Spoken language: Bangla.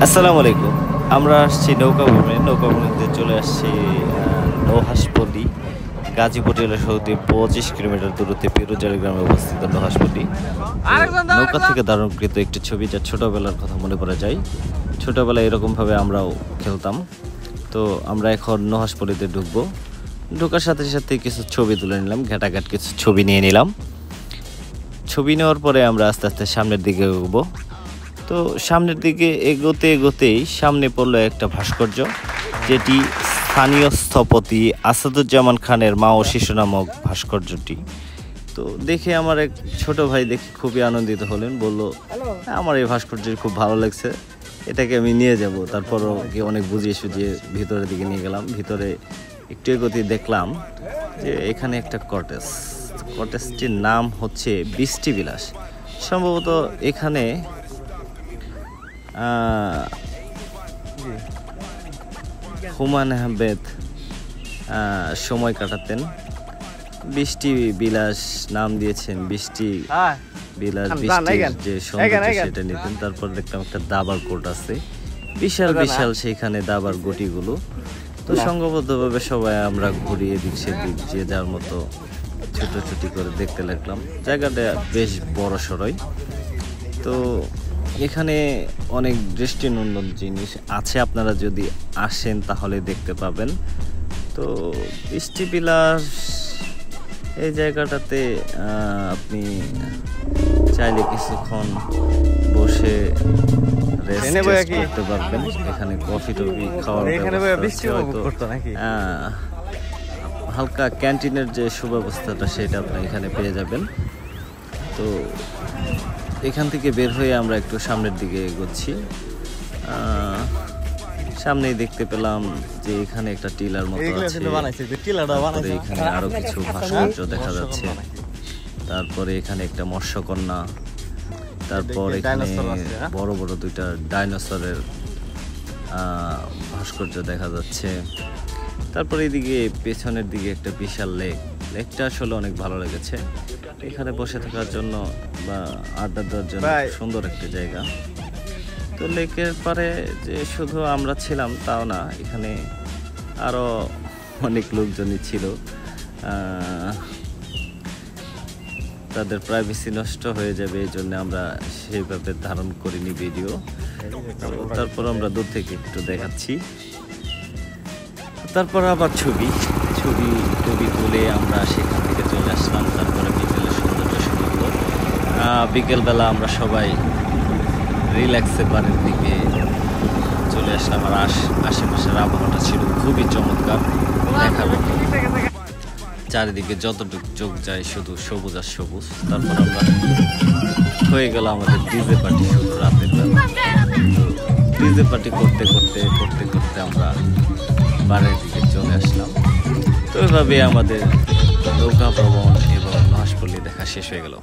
আসসালামু আলাইকুম। আমরা আসছি নৌকা ভ্রমণে চলে আসছি নৌহাসপল্লী। গাজীপুর জেলা শহর 25 কিলোমিটার দূরত্বে পিরোজবাড়ি গ্রামে অবস্থিত নৌহাসপল্লী। নৌকা থেকে ধারণকৃত একটি ছবি, যা ছোটবেলার কথা মনে পড়ে যায়। ছোটবেলায় এরকমভাবে আমরাও খেলতাম। তো আমরা এখন নৌহাসপল্লীতে ঢুকবো। ঢোকার সাথে সাথে কিছু ছবি তুলে নিলাম, ঘাটাঘাট কিছু ছবি নিয়ে নিলাম। ছবি নেওয়ার পরে আমরা আস্তে আস্তে সামনের দিকে এগোবো। তো সামনের দিকে এগোতেই সামনে পড়লো একটা ভাস্কর্য, যেটি স্থানীয় স্থপতি আসাদুজ্জামান খানের মা ও শিশু নামক ভাস্কর্যটি। তো দেখে আমার এক ছোট ভাই দেখে খুবই আনন্দিত হলেন, বলল আমার এই ভাস্কর্যটি খুব ভালো লাগছে, এটাকে আমি নিয়ে যাব। তারপরও অনেক বুঝিয়ে সুঝিয়ে ভিতরের দিকে নিয়ে গেলাম। ভিতরে একটু এগোতেই দেখলাম যে এখানে একটা কটেজটির নাম হচ্ছে বৃষ্টি বিলাস। সম্ভবত এখানে হুমায়ুন আহমেদ সময় কাটাতেন। বৃষ্টি বিলাস নাম দিয়েছেন, বৃষ্টি বিলাস, বৃষ্টির যে সৌন্দর্য সেটা নিতেন। তারপর দেখলাম একটা দাবার কোট আছে, বিশাল বিশাল সেখানে দাবার গুটিগুলো। তো সংঘবদ্ধভাবে সবাই আমরা ঘুরিয়ে এদিক সেদিক যে যার মতো ছুটোছুটি করে দেখতে লাগলাম। জায়গাটা বেশ বড় সড়ই। তো এখানে অনেক দৃষ্টিনন্দন জিনিস আছে, আপনারা যদি আসেন তাহলে দেখতে পাবেন। তো বৃষ্টি বিলাস এই জায়গাটাতে আপনি চাইলে কিছুক্ষণ বসে রেস্ট করতে পারবেন। এখানে কফি টফি খাওয়ার হালকা ক্যান্টিনের যে সুব্যবস্থাটা সেটা আপনি এখানে পেয়ে যাবেন। তো এখান থেকে বের হয়ে আমরা একটু সামনের দিকে এগোচ্ছি। সামনেই দেখতে পেলাম যে এখানে একটা টিলার মতো আছে, এখানে আরো কিছু ভাস্কর্য দেখা যাচ্ছে। তারপরে এখানে একটা মৎস্যকন্যা, তারপর এখানে বড় বড় দুইটা ডাইনোসরের ভাস্কর্য দেখা যাচ্ছে। তারপরে এদিকে পেছনের দিকে একটা বিশাল লেকটা আসলে অনেক ভালো লেগেছে। এখানে বসে থাকার জন্য বা আড্ডা দেওয়ার জন্য সুন্দর একটা জায়গা। তো লেকের পারে যে শুধু আমরা ছিলাম তাও না, এখানে আরো অনেক লোকজনই ছিল। তাদের প্রাইভেসি নষ্ট হয়ে যাবে, এই জন্য আমরা সেইভাবে ধারণ করিনি ভিডিও। তারপর আমরা দূর থেকে একটু দেখাচ্ছি। তারপর আবার ছবি তুলে আমরা সেখান থেকে চলে আসলাম। তারপরে বিকেলের সৌন্দর্য শুরু হলো। বিকেলবেলা আমরা সবাই রিল্যাক্সে বাড়ির দিকে চলে আসলাম। আর আশেপাশের আবহাওয়াটা ছিল খুবই চমৎকার, দেখার মতো। চারিদিকে যতটুকু চোখ যায় শুধু সবুজ আর সবুজ। তারপর আমরা হয়ে গেল আমাদের ডিজে পার্টি শুরু রাতের বেলা। ডিজে পার্টি করতে আমরা বাড়ির দিকে চলে আসলাম। তো এইভাবে আমাদের নৌকা ভ্রমণ এবং নৌহাসপল্লী দেখা শেষ হয়ে গেল।